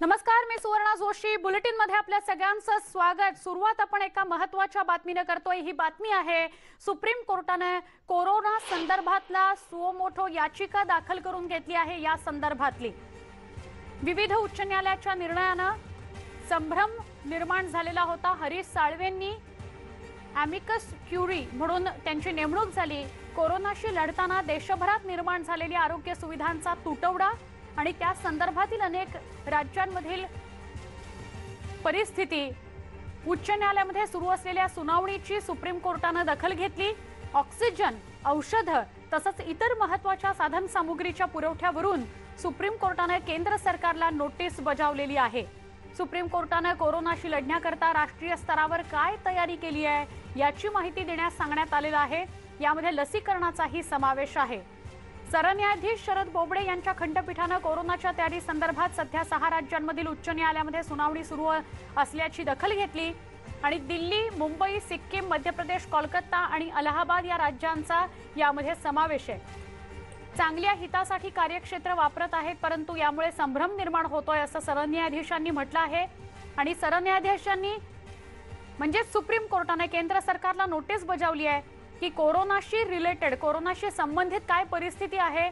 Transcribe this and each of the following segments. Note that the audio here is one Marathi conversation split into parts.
नमस्कार, मी सुवर्णा जोशी. बुलेटिन मध्ये आपल्या सगळ्यांचं स्वागत. सुरुवात आपण एका महत्त्वाच्या बातमीने करतोय. ही बातमी आहे सुप्रीम कोर्टाने कोरोना संदर्भातला सुओ मोठो याचिका दाखल करून घेतली आहे. या संदर्भातली विविध उच्च न्यायालयाच्या निर्णयानं संभ्रम निर्माण झालेला होता. हरीश साळवेंनी ॲमिकस क्युरी म्हणून त्यांची नेमणूक झाली. कोरोनाशी लढताना देशभरात निर्माण झालेल्या आरोग्य सुविधांचा तुटवडा आणि त्या संदर्भातील अनेक राज्यांमधील परिस्थिती, उच्च न्यायालयामध्ये सुरू असलेल्या सुनावणीची सुप्रीम कोर्टाने दखल घेतली. ऑक्सिजन, औषधं तसंच इतर महत्त्वाच्या साधन सामुग्रीच्या पुरवठ्यावरून सुप्रीम कोर्टाने केंद्र सरकारला नोटीस बजावलेली आहे. सुप्रीम कोर्टाने कोरोनाशी लढण्याकरता राष्ट्रीय स्तरावर काय तयारी केली आहे याची माहिती देण्यास सांगण्यात आलेलं आहे. यामध्ये लसीकरणाचाही समावेश आहे. सरन्यायाधीश शरद बोबडे यांच्या खंडपीठाने कोरोनाच्या तयारी संदर्भात सध्या 6 राज्यांमधील उच्च न्यायालयामध्ये सुनावणी सुरू असल्याची दखल घेतली आणि दिल्ली, मुंबई, सिक्कीम, मध्य प्रदेश, कोलकाता आणि अलाहाबाद या राज्यांचा यामध्ये समावेश आहे. चांगल्या हितासाठी कार्यक्षेत्र वापरत आहेत, परंतु यामुळे संभ्रम निर्माण होतोय असं सरन्यायाधीशांनी म्हटलं आहे. आणि सरन्यायाधीशांनी म्हणजे सुप्रीम कोर्टाने केंद्र सरकारला नोटीस बजावली आहे की कोरोनाशी रिलेटेड, कोरोनाशी संबंधित काय परिस्थिती आहे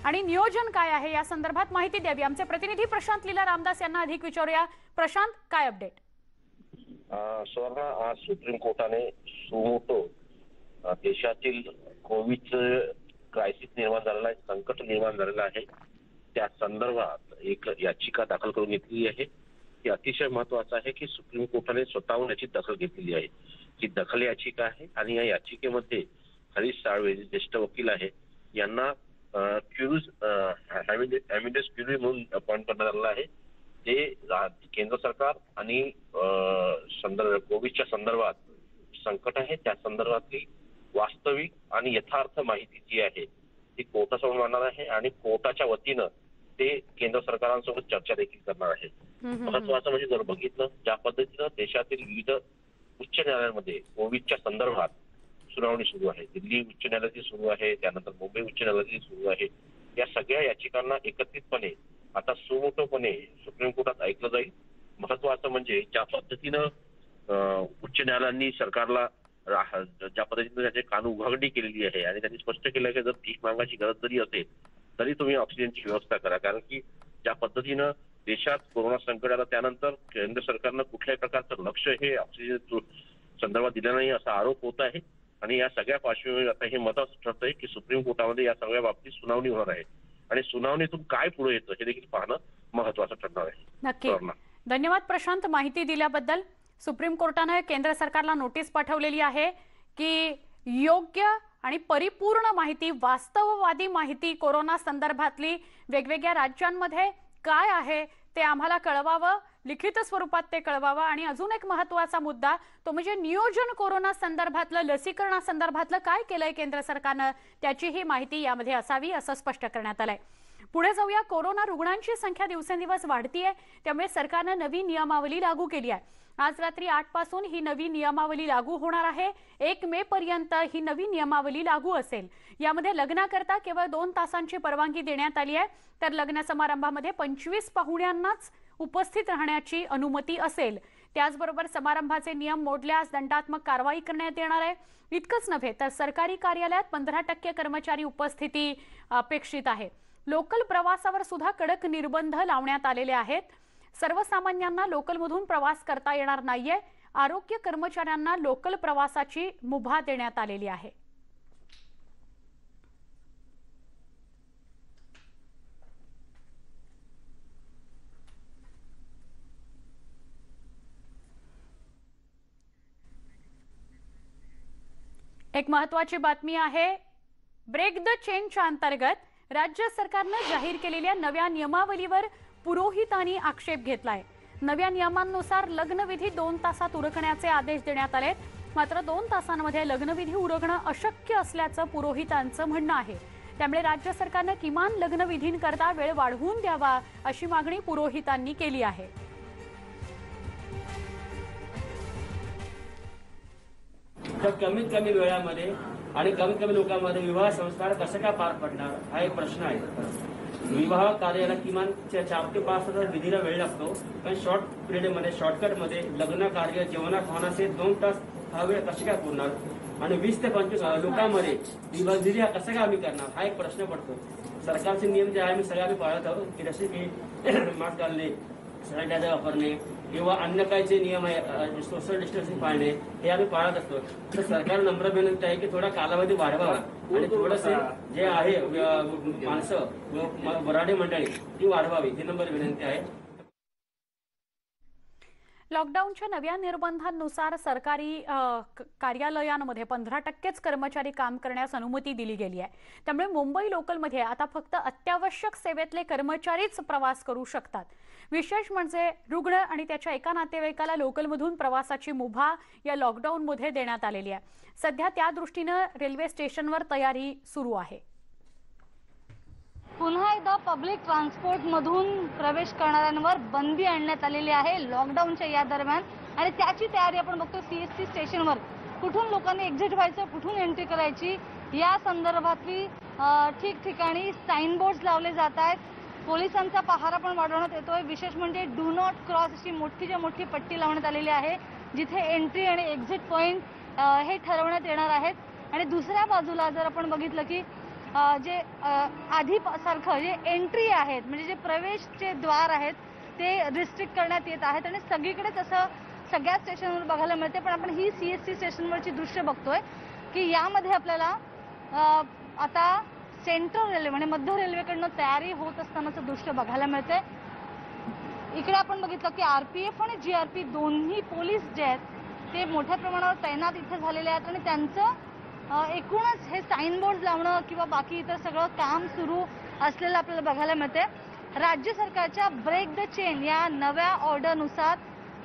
आणि नियोजन काय आहे या संदर्भात माहिती द्यावी. आमचे प्रतिनिधी प्रशांत लीला रामदास यांना अधिक विचारूया. प्रशांत, काय अपडेट? स्वर्ण, आज सुप्रीम कोर्टाने सुमोटो देशातील कोविडचं क्रायसिस निर्माण झालेला आहे, संकट निर्माण झालेलं आहे, त्या संदर्भात एक याचिका दाखल करून घेतली आहे. ही अतिशय महत्वाचं आहे की सुप्रीम कोर्टाने स्वतःहून याची दखल घेतलेली आहे. ही दखल याचिका आहे आणि या याचिकेमध्ये हरीश साळवे ज्येष्ठ वकील आहे यांना ॲमिकस क्युरी म्हणून अपॉइंट करण्यात आलेलं आहे. ते केंद्र सरकार आणि कोविडच्या संदर्भात संकट आहे त्या संदर्भातली वास्तविक आणि यथार्थ माहिती जी आहे ती कोर्टासमोर मांडणार आहे आणि कोर्टाच्या वतीनं ते केंद्र सरकारांसोबत चर्चा देखील करणार आहे. महत्वाचं म्हणजे जर बघितलं ज्या पद्धतीनं देशातील विविध उच्च न्यायालयांमध्ये कोविडच्या संदर्भात सुनावणी सुरू आहे, दिल्ली उच्च न्यायालयाची सुरू आहे, त्यानंतर मुंबई उच्च न्यायालयाची सुरू आहे, या सगळ्या याचिकांना एकत्रितपणे आता सुमोटोपणे सुप्रीम कोर्टात ऐकलं जाईल. महत्वाचं म्हणजे ज्या पद्धतीनं उच्च न्यायालयांनी सरकारला ज्या पद्धतीने त्याचे कानून उघडणी केलेली आहे आणि त्यांनी स्पष्ट केलं की जर भीक मागायची गरज जरी असेल तरी तुम्ही ऑक्सिजनची व्यवस्था करा. कारण की ज्या पद्धतीनं देशात कोरोना संकट आलं त्यानंतर केंद्र सरकारनं कुठल्याही प्रकारचं लक्ष हे ऑक्सिजन संदर्भात दिलं नाही असा आरोप होत आहे. आणि या सगळ्या पार्श्वभूमीवर आता हे मत ठरतंय की सुप्रीम कोर्टामध्ये या सगळ्या बाबतीत सुनावणी होणार आहे आणि सुनावणीतून काय पुढे येतं हे देखील पाहणं महत्वाचं ठरणार आहे. नक्की. धन्यवाद प्रशांत, माहिती दिल्याबद्दल. सुप्रीम कोर्टाने केंद्र सरकारला नोटीस पाठवलेली आहे की योग्य आणि परिपूर्ण माहिती, वास्तववादी माहिती कोरोना संदर्भातली वेगवेगळ्या राज्यांमध्ये काय आहे ते आम्हाला कळवावं, लिखित स्वरूपात ते कळवावं. आणि अजून एक महत्त्वाचा मुद्दा तो म्हणजे नियोजन कोरोना संदर्भातलं, लसीकरणा संदर्भातलं काय केलंय केंद्र सरकारनं त्याची ही माहिती यामध्ये असावी असं स्पष्ट करण्यात आलंय. पुढे जाऊया. कोरोना रुग्णांची संख्या दिवसेंदिवस वाढतीये, त्यामुळे सरकारने नवी नियमावली लागू केली आहे. आज रात्री 8 पासून ही नवी नियमावली लागू होणार आहे. 1 मे पर्यंत ही नवी नियमावली लागू असेल. यामध्ये लग्नाकरता केवळ 2 तासांची परवानगी देण्यात आली आहे, तर लग्न समारंभामध्ये 25 पाहुण्यांनाच उपस्थित राहण्याची अनुमती असेल. त्याचबरोबर समारंभाचे नियम मोडल्यास दंडात्मक कारवाई करण्यात येणार आहे. इतकंच नव्हे तर सरकारी कार्यालयात 15% कर्मचारी उपस्थिती अपेक्षित आहे. लोकल प्रवासावर सुद्धा कडक निर्बंध लावण्यात आलेले आहेत. सर्वसामान्यांना लोकलमधून प्रवास करता येणार नाहीये. आरोग्य कर्मचाऱ्यांना लोकल प्रवासाची मुभा देण्यात आलेली आहे. एक महत्त्वाची बातमी आहे. ब्रेक द चेनच्या अंतर्गत राज्य सरकारने जाहीर केलेल्या नव्या नियमावलीवर पुरोहितांनी आक्षेप घेतलाय. नव्या नियमांनुसार लग्नविधी 2 तासात उरकण्याचे आदेश देण्यात आले. मात्र 2 तासांमध्ये लग्नविधी उरकणं अशक्य असल्याचं पुरोहितांचं म्हणणं आहे. त्यामुळे राज्य सरकारने किमान लग्नविधींकरता वेळ वाढवून द्यावा अशी मागणी पुरोहितांनी केली आहे. तर कमीत कमी वेळामध्ये आणि कमीत कमी लोकांमध्ये विवाह संस्कार कसे काय पार पडणार हा एक प्रश्न आहे. विवाह कार्याला किमान 4 ते 5 तास विधीला वेळ लागतो, पण शॉर्ट पिरियडमध्ये शॉर्टकटमध्ये लग्न कार्य जेवणा खावणाचे 2 तास हा वेळ कसे काय पुरणार आणि 20 ते 25 लोकांमध्ये विवाह विधी हा कसा काय आम्ही करणार हा एक प्रश्न पडतो. सरकारचे नियम जे आहे सगळे आम्ही पाळत आहोत की जसे की मास्क घालणे, सॅनिटायझर वापरणे किंवा अन्य काही जे नियम आहे सोशल डिस्टन्सिंग पाळणे हे आम्ही पाळत असतो. तर सरकार नम्र विनंती आहे की थोडा कालावधी वाढवावा आणि थोडंसे जे आहे माणसं वराडी मंडळी ती वाढवावी ही नम्र विनंती आहे. लॉकडाऊनच्या नव्या निर्बंधांनुसार सरकारी कार्यालयांमध्ये 15%च कर्मचारी काम करण्यास अनुमती दिली गेली आहे. त्यामुळे मुंबई लोकलमध्ये आता फक्त अत्यावश्यक सेवेतले कर्मचारीच प्रवास करू शकतात. विशेष म्हणजे रुग्ण आणि त्याच्या एका नातेवाईकाला लोकलमधून प्रवासाची मुभा या लॉकडाऊनमध्ये देण्यात आलेली आहे. सध्या त्या दृष्टीने रेल्वे स्टेशनवर तयारी सुरू आहे. पुन्हा एकदा पब्लिक ट्रान्सपोर्ट मधून प्रवेश करणाऱ्यांवर बंदी आणण्यात आलेली आहे लॉकडाऊनच्या या दरम्यान आणि त्याची तयारी आपण बघतो. सीएसटी स्टेशनवर कुठून लोकांनी एक्झिट व्हायचं, कुठून एंट्री करायची या संदर्भातली ठिकठिकाणी साइन बोर्ड्स लावले जात आहेत. पोलिसांचा पहारा पण वाढवण्यात येतोय. विशेष म्हणजे डू नॉट क्रॉस अशी मोठी पट्टी लावण्यात आलेली आहे जिथे एंट्री आणि एक्झिट पॉइंट हे ठरवण्यात येणार आहेत. आणि दुसऱ्या बाजूला जर आपण बघितलं की जे आधी सारखं जे एंट्री आहेत म्हणजे जे प्रवेशचे द्वार आहेत ते रिस्ट्रिक्ट करण्यात येत आहेत आणि सगळीकडेच असं सगळ्या स्टेशनवर बघायला मिळते. पण आपण ही सीएसटी स्टेशनवरची दृश्य बघतोय की यामध्ये आपल्याला आता सेंट्रल रेल्वे म्हणजे मध्य रेल्वेकडनं तयारी होत असतानाचं दृश्य बघायला मिळते. इकडे आपण बघितलं की आरपीएफ आणि जीआरपी दोन्ही पोलीस जे आहेत ते मोठ्या प्रमाणावर तैनात इथे झालेले आहेत आणि त्यांचं एकूणच हे साइन बोर्ड लावणं किंवा बाकी इतर सगळं काम सुरू असलेलं आपल्याला बघायला मिळते. राज्य सरकारच्या ब्रेक द चेन या नव्या ऑर्डरनुसार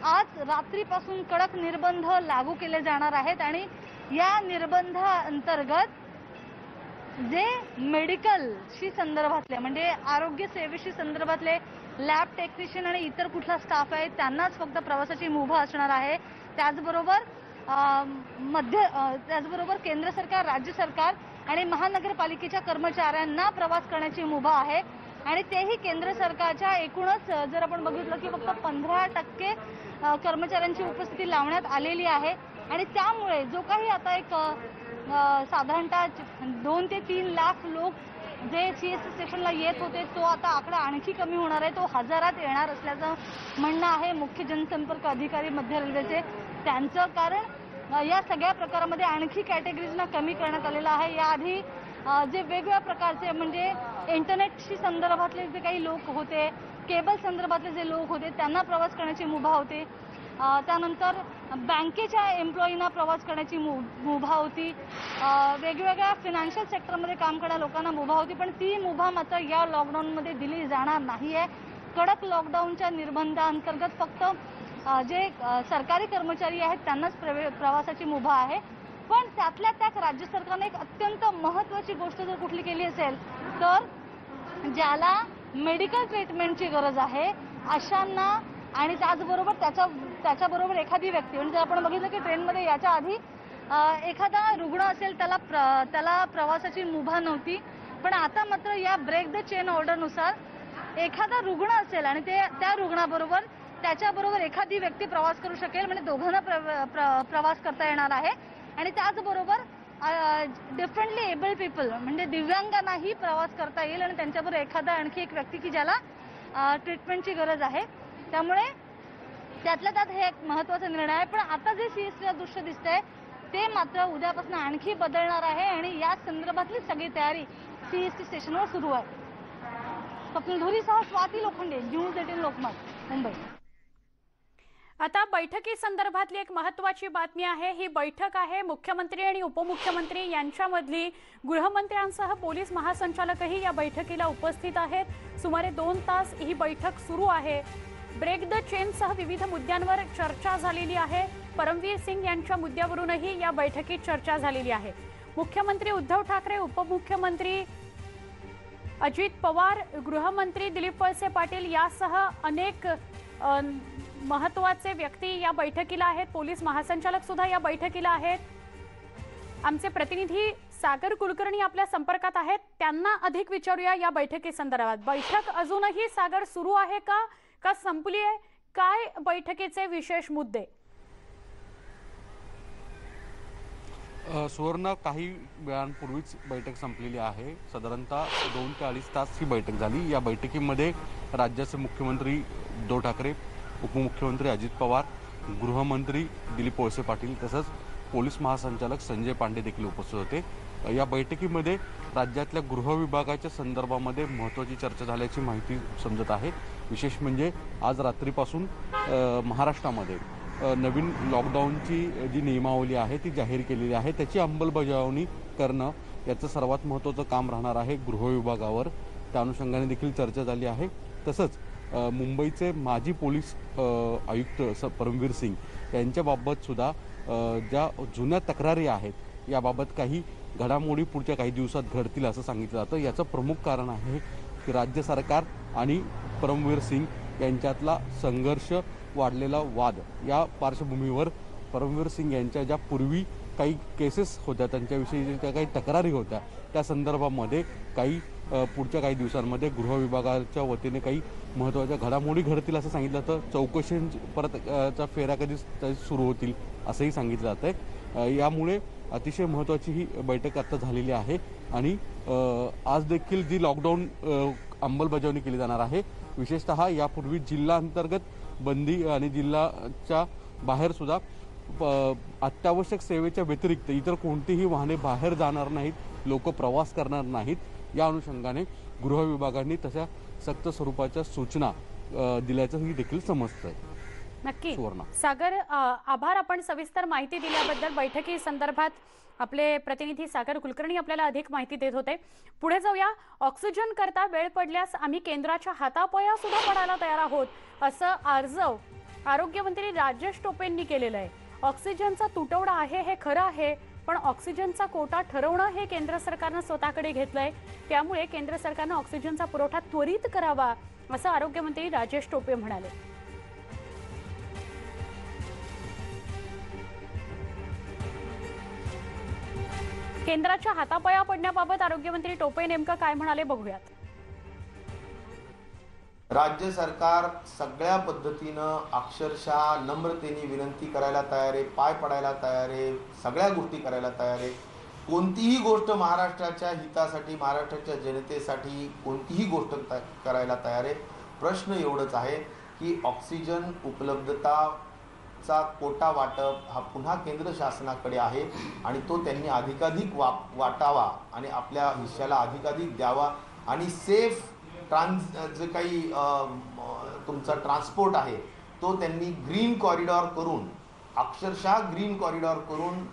आज रात्रीपासून कडक निर्बंध लागू केले जाणार आहेत आणि या निर्बंधाअंतर्गत जे मेडिकलशी संदर्भातले म्हणजे आरोग्य सेवेशी संदर्भातले लॅब टेक्निशियन आणि इतर कुठला स्टाफ आहे त्यांनाच फक्त प्रवासाची मुभा असणार आहे. त्याचबरोबर केंद्र सरकार, राज्य सरकार आणि महानगरपालिकेच्या कर्मचाऱ्यांना प्रवास करण्याची मुभा आहे आणि तेही केंद्र सरकारच्या एकूणच जर आपण बघितलं की फक्त 15% कर्मचाऱ्यांची उपस्थिती लावण्यात आलेली आहे आणि त्यामुळे जो काही आता एक साधारणतः 2 ते 3 लाख लोक जे सीएसटी स्टेशनला येत होते तो आता आकडा आणखी कमी होणार आहे. तो हजारात येणार असल्याचं म्हणणं आहे मुख्य जनसंपर्क अधिकारी मध्य रेल्वेचे त्यांचं. कारण या सगळ्या प्रकारामध्ये आणखी कॅटेगरीजना कमी करण्यात आलेलं आहे. याआधी जे वेगवेगळ्या प्रकारचे म्हणजे इंटरनेटशी संदर्भातले जे काही लोक होते, केबल संदर्भातले जे लोक होते त्यांना प्रवास करण्याची मुभा होती. त्यानंतर बँकेच्या एम्प्लॉईंना प्रवास करण्याची मुभा होती. वेगवेगळ्या फायनान्शियल सेक्टरमध्ये काम करणाऱ्या लोकांना मुभा होती. पण ती मुभा मात्र या लॉकडाऊनमध्ये दिली जाणार नाही आहे. कडक लॉकडाऊनच्या निर्बंधांतर्गत फक्त जे सरकारी कर्मचारी आहेत त्यांनाच प्रवासाची मुभा आहे. पण त्यातल्या त्यात राज्य सरकारने एक अत्यंत महत्त्वाची गोष्ट जर कुठली केली असेल तर ज्याला मेडिकल ट्रीटमेंटची गरज आहे अशांना आणि त्याचबरोबर त्याच्याबरोबर एखादी व्यक्ती म्हणजे आपण बघितलं की ट्रेनमध्ये याच्या आधी एखादा रुग्ण असेल त्याला प्रवासाची मुभा नव्हती. पण आता मात्र या ब्रेक द चेन ऑर्डरनुसार एखादा रुग्ण असेल आणि त्या रुग्णाबरोबर त्याच्याबरोबर एखादी व्यक्ती प्रवास करू शकेल म्हणजे दोघांना प्रवास करता येणार आहे. आणि त्याचबरोबर डिफरंटली एबल पीपल म्हणजे दिव्यांगांनाही प्रवास करता येईल आणि त्यांच्याबरोबर एखादा आणखी एक व्यक्ती की ज्याला ट्रीटमेंटची गरज आहे. त्यामुळे त्यातल्या त्यात हे एक महत्त्वाचा निर्णय आहे. पण आता जे सीएसटीला दृश्य दिसतंय ते मात्र उद्यापासून आणखी बदलणार आहे आणि या संदर्भातली सगळी तयारी सीएसटी स्टेशनवर सुरू आहे. स्वप्नील धुरीसह स्वाती लोखंडे, न्यूज 18 लोकमत, मुंबई. आता बैठकी संदर्भातली एक महत्त्वाची बातमी आहे. ही बैठक आहे मुख्यमंत्री आणि उपमुख्यमंत्री यांच्यामधली. गृहमंत्र्यांसह पोलीस महासंचालकही या बैठकीला उपस्थित आहेत. सुमारे 2 तास ही बैठक सुरू आहे. ब्रेक द चेनसह विविध मुद्द्यांवर चर्चा झालेली आहे. परमवीर सिंग यांच्या मुद्द्यावरूनही या बैठकीत चर्चा झालेली आहे. मुख्यमंत्री उद्धव ठाकरे, उपमुख्यमंत्री अजित पवार, गृहमंत्री दिलीप वळसे पाटील यासह अनेक महत्त्वाचे व्यक्ती या बैठकीला आहेत. पोलीस महासंचालक सुद्धा या बैठकीला आहेत. आमचे प्रतिनिधी सागर कुलकर्णी आपल्या संपर्कात आहेत, त्यांना अधिक विचारूया या बैठकीसंदर्भात. बैठक अजूनही सागर सुरू आहे का संपली आहे? काय बैठकीचे विशेष मुद्दे? सुवर्ण, काही वेळांपूर्वीच बैठक संपलेली आहे. साधारणतः 2 ते 2.5 तास ही बैठक झाली. या बैठकीमध्ये राज्याचे मुख्यमंत्री उद्धव ठाकरे, उपमुख्यमंत्री अजित पवार, गृहमंत्री दिलीप वळसे पाटील तसंच पोलीस महासंचालक संजय पांडे देखील उपस्थित होते. या बैठकीमध्ये राज्यातल्या गृह विभागाच्या संदर्भामध्ये महत्त्वाची चर्चा झाल्याची माहिती समजत आहे. विशेष म्हणजे आज रात्रीपासून महाराष्ट्रामध्ये नवीन लॉकडाऊनची जी नियमावली आहे ती जाहीर केलेली आहे. त्याची अंमलबजावणी करणं याचं सर्वात महत्त्वाचं काम राहणार आहे गृह विभागावर. त्या अनुषंगाने देखील चर्चा झाली आहे. तसंच मुंबईचे माजी पोलीस आयुक्त परमवीर सिंग यांच्याबाबत सुद्धा ज्या जुन्या तक्रारी आहेत याबाबत काही घडामोडी पुढच्या काही दिवसात घडतील असं सांगितलं जातं. याचं प्रमुख कारण आहे की राज्य सरकार आणि परमवीर सिंग यांच्यातला संघर्ष, वाढलेला वाद या पार्श्वभूमीवर परमवीर सिंग यांच्या ज्या पूर्वी काही केसेस होत्या, त्यांच्याविषयी ज्या काही तक्रारी होत्या, त्या संदर्भामध्ये काही पुढच्या काही दिवसांमध्ये गृह विभागाच्या वतीने काही महत्त्वाच्या घडामोडी घडतील असं सांगितलं जातं. चौकशी परत च्या फेऱ्या कधी सुरू होतील असंही सांगितलं जातं आहे. यामुळे अतिशय महत्त्वाची ही बैठक आता झालेली आहे आणि आज देखील जी लॉकडाऊन अंमलबजावणी केली जाणार आहे, विशेषतः यापूर्वी जिल्हाअंतर्गत बंदी आणि जिल्ह्याच्या बाहेर सुद्धा अत्यावश्यक सेवेच्या व्यतिरिक्त इतर कोणतीही वाहने बाहेर जाणार नाहीत, लोक प्रवास करणार नाहीत. या अनुषंगाने गृह विभागाने तशा सक्त स्वरूपाच्या सूचना दिल्याचंही देखील समजतंय. नक्की सुवर्ण. सागर, आभार आपण सविस्तर माहिती दिल्याबद्दल. बैठकी संदर्भात आपले प्रतिनिधी सागर कुलकर्णी आपल्याला अधिक माहिती देत होते. पुढे जाऊया. ऑक्सिजन करता वेळ पडल्यास आम्ही केंद्राच्या हातापाया सुद्धा पडायला तयार आहोत असं आर्जव आरोग्यमंत्री राजेश टोपेंनी केलेलं आहे. ऑक्सिजनचा तुटवडा आहे हे खरं आहे, पण ऑक्सिजनचा कोटा ठरवणं हे केंद्र सरकारनं स्वतःकडे घेतलंय. त्यामुळे केंद्र सरकारनं ऑक्सिजनचा पुरवठा त्वरित करावा असं आरोग्यमंत्री राजेश टोपे म्हणाले. केंद्राच्या हातापाया पडण्याबाबत आरोग्यमंत्री टोपे नेमकं काय म्हणाले बघूयात. राज्य सरकार सगळ्या पद्धतीनं अक्षरशः नम्रतेने विनंती करायला तयार आहे, पाय पडायला तयार आहे, सगळ्या गोष्टी करायला तयार आहे. कोणतीही गोष्ट महाराष्ट्राच्या हितासाठी, महाराष्ट्राच्या जनतेसाठी कोणतीही गोष्ट करायला तयार आहे. प्रश्न एवढंच आहे की ऑक्सिजन उपलब्धताचा कोटा वाटप हा पुन्हा केंद्र शासनाकडे आहे आणि तो त्यांनी अधिकाधिक वाटावा आणि आपल्या हिश्श्याला अधिकाधिक द्यावा आणि सेफ जे काही तुमचा ट्रान्सपोर्ट आहे तो त्यांनी ग्रीन कॉरिडॉर करून, अक्षरशः ग्रीन कॉरिडॉर करून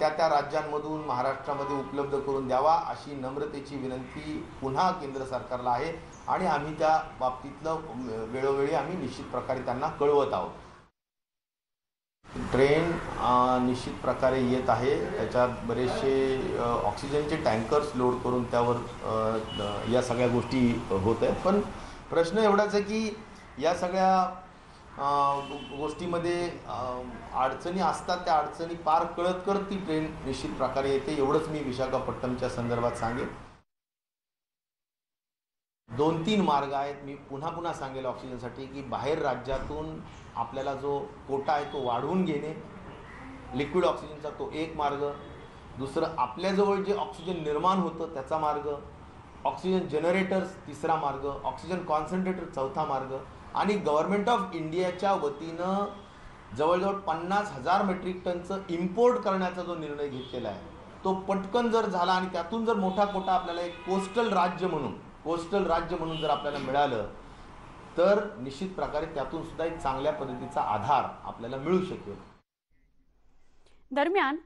त्या राज्यांमधून महाराष्ट्रामध्ये उपलब्ध करून द्यावा अशी नम्रतेची विनंती पुन्हा केंद्र सरकारला आहे आणि आम्ही त्या बाबतीतलं वेळोवेळी आम्ही निश्चित प्रकारे त्यांना कळवत आहोत. ट्रेन निश्चित प्रकारे येत आहे, त्याच्यात बरेचसे ऑक्सिजनचे टँकर्स लोड करून त्यावर या सगळ्या गोष्टी होत आहेत. पण प्रश्न एवढाच आहे की या सगळ्या गोष्टीमध्ये अडचणी असतात, त्या अडचणी पार करत ती ट्रेन निश्चित प्रकारे येते. एवढंच मी विशाखापट्टणमच्या संदर्भात सांगेन. 2-3 मार्ग आहेत. मी पुन्हा सांगेल ऑक्सिजनसाठी की बाहेर राज्यातून आपल्याला जो कोटा आहे तो वाढवून घेणे, लिक्विड ऑक्सिजनचा तो एक मार्ग. दुसरं आपल्याजवळ जे ऑक्सिजन निर्माण होतं त्याचा मार्ग, ऑक्सिजन जनरेटर्स तिसरा मार्ग, ऑक्सिजन कॉन्सन्ट्रेटर चौथा मार्ग आणि गव्हर्नमेंट ऑफ इंडियाच्या वतीनं जवळजवळ 50,000 मेट्रिक टनचं इम्पोर्ट करण्याचा जो निर्णय घेतलेला आहे तो पटकन जर झाला आणि त्यातून जर मोठा कोटा आपल्याला एक कोस्टल राज्य म्हणून जर आपल्याला मिळालं तर निश्चित प्रकारे त्यातून सुद्धा एक चांगल्या पद्धतीचा आधार आपल्याला मिळू शकेल. दरम्यान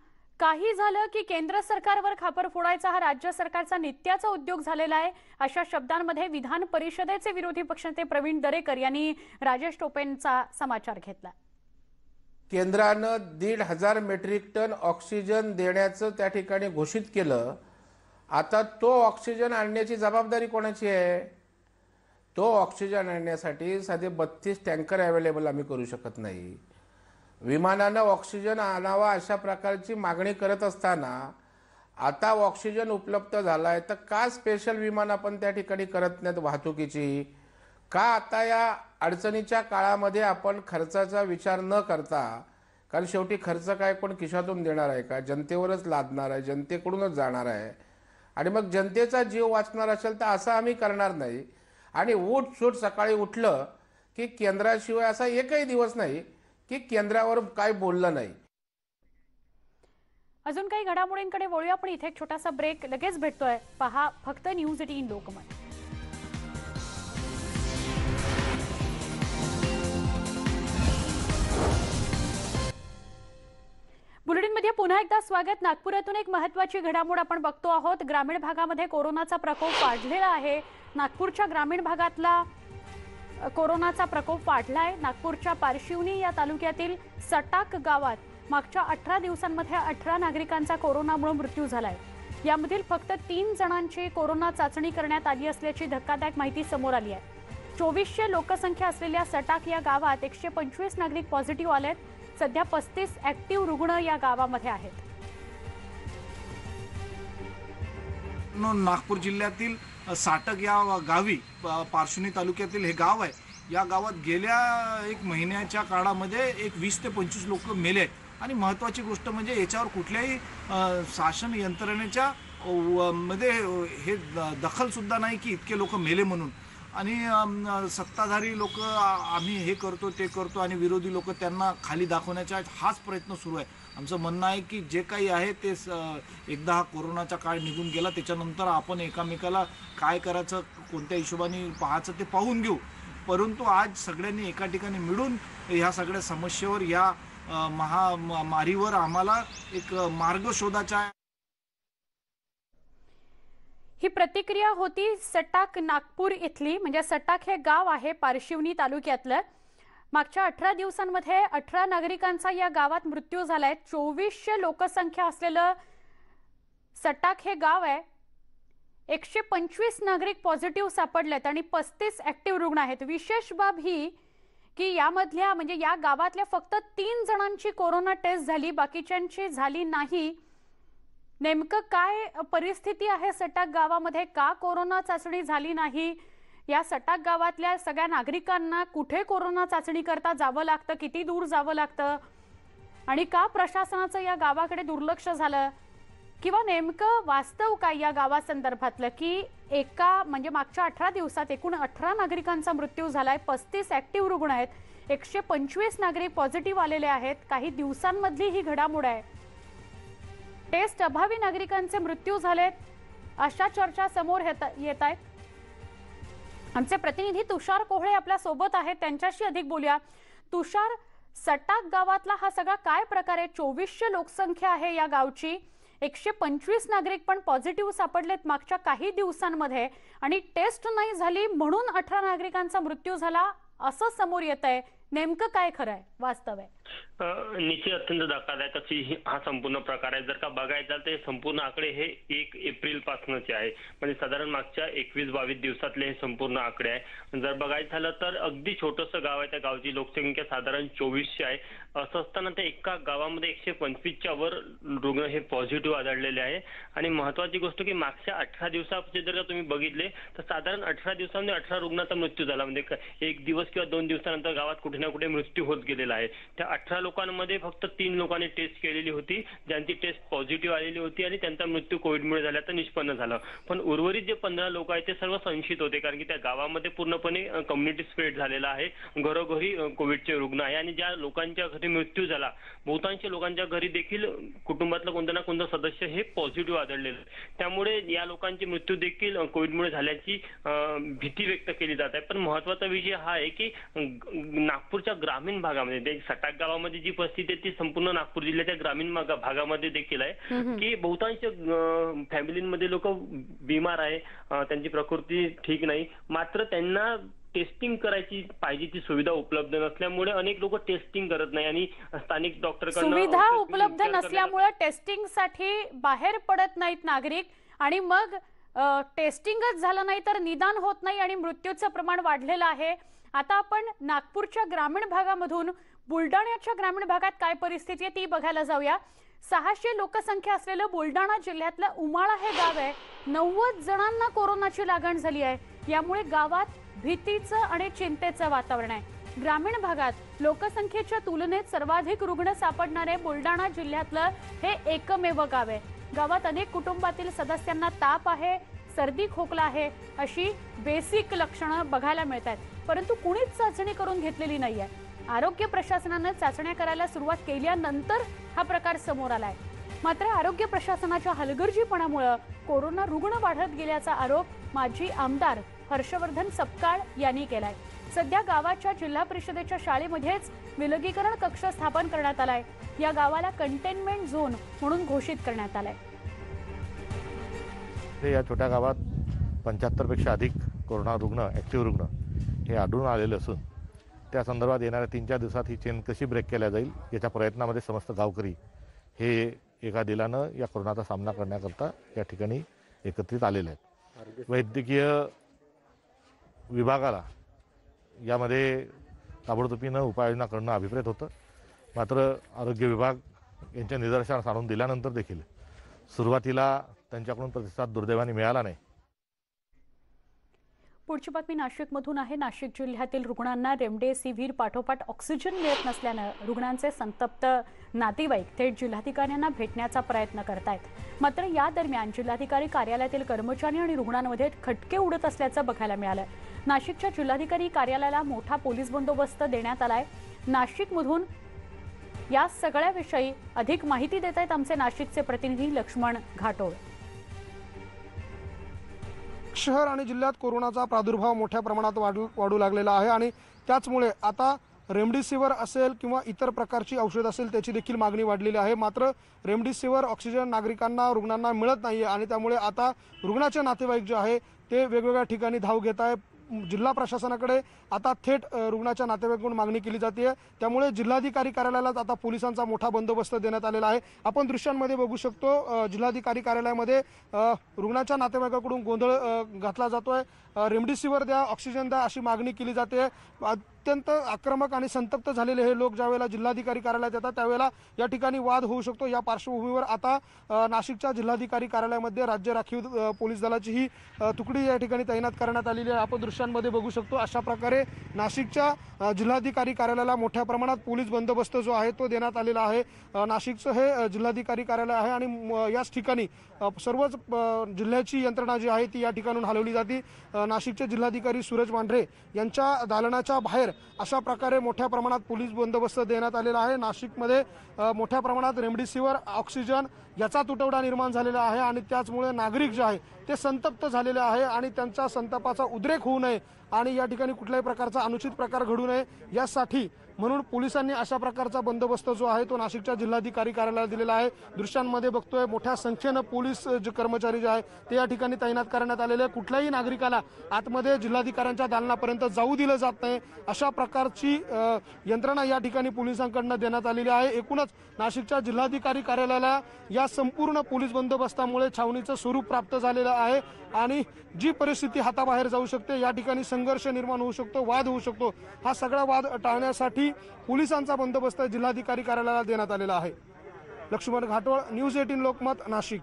काही झालं की केंद्र सरकारवर खापर फोडायचा हा राज्य सरकारचा नित्याचा उद्योग झालेला आहे अशा शब्दांमध्ये विधान परिषदेचे विरोधी पक्षनेते प्रवीण दरेकर यांनी राजेश टोपेंचा समाचार घेतला. केंद्रानं 1,500 मेट्रिक टन ऑक्सिजन देण्याचं त्या ठिकाणी घोषित केलं. आता तो ऑक्सिजन आणण्याची जबाबदारी कोणाची आहे? तो ऑक्सिजन आणण्यासाठी साधे 32 टँकर अवेलेबल आम्ही करू शकत नाही. विमानानं ऑक्सिजन आणावा अशा प्रकारची मागणी करत असताना आता ऑक्सिजन उपलब्ध झाला आहे तर का स्पेशल विमान आपण त्या ठिकाणी करत नाहीत वाहतुकीची? का आता या अडचणीच्या काळामध्ये आपण खर्चाचा विचार न करता, कारण शेवटी खर्च काय कोण खिशातून देणार आहे का? जनतेवरच लादणार आहे, जनतेकडूनच जाणार आहे आणि मग जनतेचा जीव वाचणार असेल तर असं आम्ही करणार नाही. आणि सूट सकाळी उठलं की केंद्राशिवाय असा एकही दिवस नाही की केंद्रावर काय बोललं नाही. अजून काही घडामोडींकडे वळूया, पण इथे एक छोटासा ब्रेक. लगेच भेटतोय. पहा फक्त न्यूज 18 लोकमत. बुलेटिनमध्ये पुन्हा एकदा स्वागत. नागपुरातून एक महत्त्वाची घडामोड आपण बघतो आहोत. ग्रामीण भागामध्ये कोरोनाचा प्रकोप वाढलेला आहे. नागपूरच्या ग्रामीण भागातला कोरोनाचा प्रकोप वाढलाय. नागपूरच्या पारशिवनी या तालुक्यातील सटाक गावात मागच्या 18 दिवसांमध्ये 18 नागरिकांचा कोरोनामुळे मृत्यू झालाय. यामधील फक्त 3 जणांची कोरोना चाचणी करण्यात आली असल्याची धक्कादायक माहिती समोर आली आहे. 2400 लोकसंख्या असलेल्या सटाक या गावात 125 नागरिक पॉझिटिव्ह आलेत. सध्या 35 ऍक्टिव्ह रुग्ण या गावामध्ये आहेत. नागपूर जिल्ह्यातील साटक या गावी, पारशिवनी तालुक्यातील हे गाव आहे. या गावात गेल्या 1 महिन्याच्या काळामध्ये 20 ते 25 लोक मेले आहेत. आणि महत्त्वाची गोष्ट म्हणजे याच्यावर कुठल्याही शासन यंत्रणेच्या मध्ये हे दखल सुद्धा नाही की इतके लोक मेले म्हणून. आणि सत्ताधारी लोक आम्ही हे करतो ते करतो आणि विरोधी लोक त्यांना खाली दाखवण्याचा हाच प्रयत्न सुरू आहे. आमचं म्हणणं आहे की जे काही आहे ते एकदा हा कोरोनाचा काळ निघून गेला त्याच्यानंतर आपण एकामेकाला काय करायचं, कोणत्या हिशोबाने पाहायचं ते पाहून घेऊ. परंतु आज सगळ्यांनी एका ठिकाणी मिळून ह्या सगळ्या समस्येवर, या महामारीवर आम्हाला एक मार्ग शोधायचा आहे. ही प्रतिक्रिया होती सटाक नागपूर इथली. म्हणजे सटाक हे गाव आहे पारशिवनी तालुक्यातलं. मागच्या 18 दिवसांमध्ये 18 नागरिकांचा या गावात मृत्यू झालाय. 2400 लोकसंख्या असलेलं सटाक हे गाव आहे. 125 नागरिक पॉझिटिव्ह सापडलेत आणि 35 ऍक्टिव्ह रुग्ण आहेत. विशेष बाब ही की यामधल्या म्हणजे या गावातल्या फक्त 3 जणांची कोरोना टेस्ट झाली, बाकीच्यांची झाली नाही. नेमकं काय परिस्थिती आहे सटाक गावामध्ये? का कोरोना चाचणी झाली नाही? या सटाक गावातल्या सगळ्या नागरिकांना कुठे कोरोना चाचणी करता जावं लागतं, किती दूर जावं लागतं आणि का प्रशासनाचं या गावाकडे दुर्लक्ष झालं? किंवा नेमकं वास्तव काय या गावासंदर्भातलं की म्हणजे मागच्या 18 दिवसात एकूण 18 नागरिकांचा मृत्यू झालाय, 35 ऍक्टिव्ह रुग्ण आहेत, 125 नागरिक पॉझिटिव्ह आलेले आहेत. काही दिवसांमधली ही घडामोड आहे. टेस्ट अभावी नागरिकांचे मृत्यू झालेत अशा चर्चा समोर येत आहेत. आमचे प्रतिनिधी तुषार कोहळे आपल्या सोबत आहेत, त्यांच्याशी अधिक बोलूया. तुषार, सटाक गावातला हा सगळा काय प्रकार आहे? 2400 लोकसंख्या आहे या गावची, 125 नागरिक पण पॉझिटिव्ह सापडलेत मागच्या काही दिवसांमध्ये आणि टेस्ट नाही झाली म्हणून 18 नागरिकांचा मृत्यू झाला असं समोर येत आहे. नेमकं काय खरं आहे, वास्तव आहे? निश्चित अत्यंत धक्कादायक अशी हा संपूर्ण प्रकार आहे. जर का बघायचं तर संपूर्ण आकडे हे 1 एप्रिल पासूनचे आहे. म्हणजे साधारण मागच्या 21-22 दिवसातले हे संपूर्ण आकडे आहे. जर बघायचं झालं तर अगदी छोटंसं गाव आहे. त्या गावची लोकसंख्या साधारण 2400 आहे. असं असताना त्या एका गावामध्ये 125च्या वर रुग्ण हे पॉझिटिव्ह आढळलेले आहे. आणि महत्वाची गोष्ट की मागच्या 18 दिवसाचे जर का तुम्ही बघितले तर साधारण 18 दिवसांमध्ये 18 रुग्णांचा मृत्यू झाला. म्हणजे 1 दिवस किंवा 2 दिवसानंतर गावात कुठे ना कुठे मृत्यू होत गेलेला आहे. त्या 18 लोकांमध्ये फक्त 3 लोकांनी टेस्ट केलेली होती, ज्यांची टेस्ट पॉझिटिव्ह आलेली होती आणि त्यांचा मृत्यू कोविडमुळे झाल्याचं निष्पन्न झालं. पण उर्वरित जे 15 लोक आहेत ते सर्व संशयित होते, कारण की त्या गावामध्ये पूर्णपणे कम्युनिटी स्प्रेड झालेला आहे. घरोघरी कोविडचे रुग्ण आहे आणि ज्या लोकांच्या घरी मृत्यू झाला बहुतांश लोकांच्या घरी देखील कुटुंबातलं कोणता ना कोणता सदस्य हे पॉझिटिव्ह आढळलेलं. त्यामुळे या लोकांचे मृत्यू देखील कोविडमुळे झाल्याची भीती व्यक्त केली जात आहे. पण महत्वाचा विषय हा आहे की नागपूरच्या ग्रामीण भागामध्ये, सटाक गावामध्ये जी परिस्थिती आहे ती संपूर्ण नागपूर जिल्ह्याच्या ग्रामीण भागामध्ये देखील आहे की बहुतांश फॅमिलीमध्ये लोक बिमार आहे, त्यांची प्रकृती ठीक नाही, मात्र त्यांना टेस्टिंग करायची पाहिजे ती सुविधा उपलब्ध नसल्यामुळे अनेक लोक टेस्टिंग करत नाही आणि स्थानिक डॉक्टरकडून सुविधा उपलब्ध नसल्यामुळे टेस्टिंगसाठी बाहेर पडत नाहीत नागरिक आणि मग टेस्टिंगच झालं नाही तर निदान होत नाही आणि मृत्यूचं प्रमाण वाढलेलं आहे. आता आपण नागपूरच्या ग्रामीण भागामधून बुलढाण्याच्या ग्रामीण भागात काय परिस्थिती आहे ती बघायला जाऊया. 600 लोकसंख्या असलेलं बुलढाणा जिल्ह्यातलं उमाळा हे गाव आहे. 90 जणांना कोरोनाची लागण झाली आहे. यामुळे गावात भीतीचं आणि चिंतेचं वातावरण आहे. ग्रामीण भागात लोकसंख्येच्या तुलनेत सर्वाधिक रुग्ण सापडणारे बुलढाणा जिल्ह्यातलं हे एकमेव गाव आहे. गावात अनेक कुटुंबातील सदस्यांना ताप आहे, सर्दी खोकला आहे अशी बेसिक लक्षणं बघायला मिळतात. परंतु कुणीच चाचणी करून घेतलेली नाहीये. आरोग्य प्रशासनाने चाचण्या करायला सुरुवात केल्यानंतर हा प्रकार समोर आलाय. मात्र आरोग्य प्रशासनाच्या हलगर्जीपणामुळे कोरोना रुग्ण वाढत गेल्याचा आरोप माजी आमदार हर्षवर्धन सपकाळ यांनी केलाय. सध्या गावाच्या जिल्हा परिषदेच्या शाळेमध्येच विलगीकरण कक्ष स्थापन करण्यात आलाय. या गावाला कंटेनमेंट झोन म्हणून घोषित करण्यात आलाय. या छोट्या गावात 75 पेक्षा अधिक कोरोना रुग्ण, ॲक्टिव्ह रुग्ण हे आढळून आलेले असून त्या संदर्भात येणाऱ्या 3-4 दिवसात ही चेन कशी ब्रेक केल्या जाईल याच्या प्रयत्नामध्ये समस्त गावकरी हे एका दिलानं या कोरोनाचा सामना करण्याकरता या ठिकाणी एकत्रित आलेले आहेत. वैद्यकीय विभागाला यामध्ये ताबडतोबीनं उपाययोजना करणं अभिप्रेत होतं. मात्र आरोग्य विभाग यांच्या निदर्शनास आणून दिल्यानंतर देखील सुरुवातीला त्यांच्याकडून प्रतिसाद दुर्दैवाने मिळाला नाही. पुढची बातमी नाशिकमधून आहे. नाशिक जिल्ह्यातील रुग्णांना रेमडेसिव्हिर पाठोपाठ ऑक्सिजन मिळत नसल्यानं रुग्णांचे संतप्त नातेवाईक थेट जिल्हाधिकाऱ्यांना भेटण्याचा प्रयत्न करतायत. मात्र या दरम्यान जिल्हाधिकारी कार्यालयातील कर्मचारी आणि रुग्णांमध्ये खटके उडत असल्याचं बघायला मिळालं. नाशिकच्या जिल्हाधिकारी कार्यालयाला मोठा पोलीस बंदोबस्त देण्यात आलाय. नाशिकमधून या सगळ्याविषयी अधिक माहिती देत आहेत आमचे नाशिकचे प्रतिनिधी लक्ष्मण घाटोळ. शहर आणि जिल्ह्यात कोरोनाचा प्रादुर्भाव मोठ्या प्रमाणात वाढू लागलेला आहे आणि त्याचमुळे आता रेमडेसिव्हिर असेल किंवा इतर प्रकारची औषध असेल त्याची देखील मागणी वाढलेली आहे. मात्र रेमडेसिव्हिर ऑक्सिजन नागरिकांना, रुग्णांना मिळत नाही आणि त्यामुळे आता रुग्णाचे नातेवाईक जे आहे ते वेगवेगळ्या ठिकाणी धाव घेत आहे. जिल्हा प्रशासनाकडे आता थेट रुग्णाच्या नातेवाईकांकडून मागणी केली जाते. त्यामुळे जिल्हाधिकारी कार्यालयाला आता पोलिसांचा मोठा बंदोबस्त देण्यात आलेला आहे. आपण दृश्यांमध्ये बघू शकतो जिल्हाधिकारी कार्यालयामध्ये रुग्णाच्या नातेवाईकांकडून गोंधळ घातला जातोय. रेमडेसिव्हिर द्या, ऑक्सिजन द्या अशी मागणी केली जाते. अत्यंत आक्रमक आणि संतप्त झालेले हे लोक ज्यावेळेला जिल्हाधिकारी कार्यालयात येतात त्यावेळेला या ठिकाणी वाद होऊ शकतो. या पार्श्वभूमीवर आता नाशिकच्या जिल्हाधिकारी कार्यालयामध्ये राज्य राखीव पोलीस दलाची ही तुकडी या ठिकाणी तैनात करण्यात आलेली आहे. आपण दृश्यांमध्ये बघू शकतो अशा प्रकारे नाशिकच्या जिल्हाधिकारी कार्यालयाला मोठ्या प्रमाणात पोलीस बंदोबस्त जो आहे तो देण्यात आलेला आहे. नाशिकचं हे जिल्हाधिकारी कार्यालय आहे आणि याच ठिकाणी सर्वच जिल्ह्याची यंत्रणा जी आहे ती या ठिकाणून हलवली जाते. नाशिकचे जिल्हाधिकारी सूरज मांढरे यांच्या दालनाच्या बाहेर अशा प्रकारे मोठ्या प्रमाणात पोलीस बंदोबस्त देण्यात आलेला आहे. नाशिकमध्ये मोठ्या प्रमाणात रेमडेसिव्हिर, ऑक्सिजन याचा तुटवडा निर्माण झालेला आहे आणि त्याचमुळे नागरिक जे आहे ते संतप्त झालेले आहे आणि त्यांच्या संतापाचा उद्रेक होऊ नये आणि या ठिकाणी कुठल्याही प्रकारचा अनुचित प्रकार घडू नये यासाठी म्हणून पोलिसांनी अशा प्रकारचा बंदोबस्त जो आहे तो नाशिकच्या जिल्हाधिकारी कार्यालयाला दिलेला आहे. दृश्यांमध्ये बघतोय मोठ्या संख्येनं पोलीस जे कर्मचारी जे आहे ते या ठिकाणी तैनात करण्यात आलेले आहे. कुठल्याही नागरिकाला आतमध्ये जिल्हाधिकाऱ्यांच्या दालनापर्यंत जाऊ दिलं जात नाही अशा प्रकारची यंत्रणा या ठिकाणी पोलिसांकडून देण्यात आलेली आहे. एकूणच नाशिकच्या जिल्हाधिकारी कार्यालयाला या संपूर्ण पोलीस बंदोबस्तामुळे छावणीचं स्वरूप प्राप्त झालेलं आहे आणि जी परिस्थिती हाताबाहेर जाऊ शकते, या ठिकाणी संघर्ष निर्माण होऊ शकतो, वाद होऊ शकतो, हा सगळा वाद टाळण्यासाठी पोलिसांचा बंदोबस्त जिल्हाधिकारी कार्यालयाला देण्यात आलेला आहे. लक्ष्मण घाटोळ, न्यूज 18 लोकमत, नाशिक.